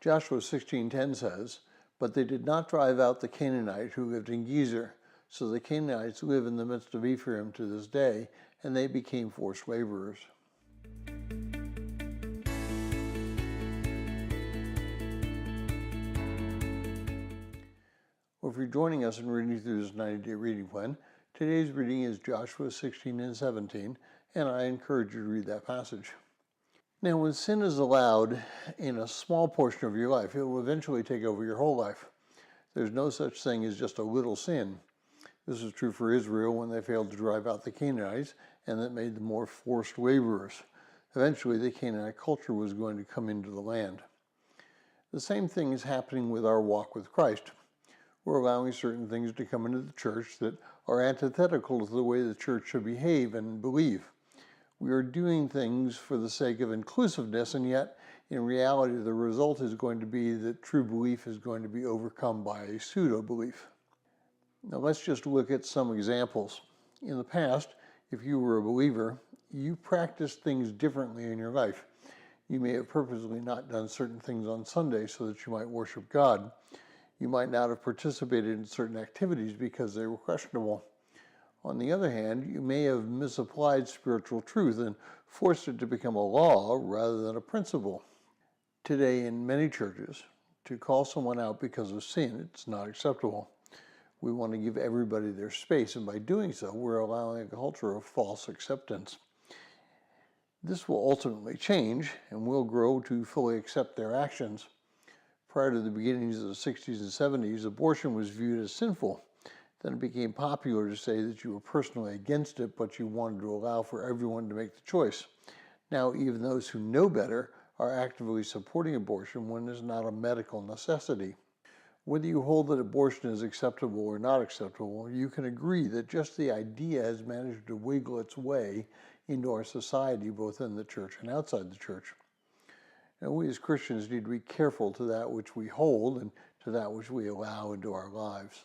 Joshua 16:10 says, "But they did not drive out the Canaanite who lived in Gezer. So the Canaanites live in the midst of Ephraim to this day, and they became forced laborers." Well, if you're joining us in reading through this 90-day reading plan, today's reading is Joshua 16 and 17, and I encourage you to read that passage. Now, when sin is allowed in a small portion of your life, it will eventually take over your whole life. There's no such thing as just a little sin. This was true for Israel when they failed to drive out the Canaanites, and that made them more forced laborers. Eventually, the Canaanite culture was going to come into the land. The same thing is happening with our walk with Christ. We're allowing certain things to come into the church that are antithetical to the way the church should behave and believe. We are doing things for the sake of inclusiveness, and yet, in reality, the result is going to be that true belief is going to be overcome by a pseudo-belief. Now, let's just look at some examples. In the past, if you were a believer, you practiced things differently in your life. You may have purposely not done certain things on Sunday so that you might worship God. You might not have participated in certain activities because they were questionable. On the other hand, you may have misapplied spiritual truth and forced it to become a law rather than a principle. Today, in many churches, to call someone out because of sin, it's not acceptable. We want to give everybody their space, and by doing so, we're allowing a culture of false acceptance. This will ultimately change, and we'll grow to fully accept their actions. Prior to the beginnings of the 60s and 70s, abortion was viewed as sinful. Then it became popular to say that you were personally against it, but you wanted to allow for everyone to make the choice. Now, even those who know better are actively supporting abortion when it's not a medical necessity. Whether you hold that abortion is acceptable or not acceptable, you can agree that just the idea has managed to wiggle its way into our society, both in the church and outside the church. Now, we as Christians need to be careful to that which we hold and to that which we allow into our lives.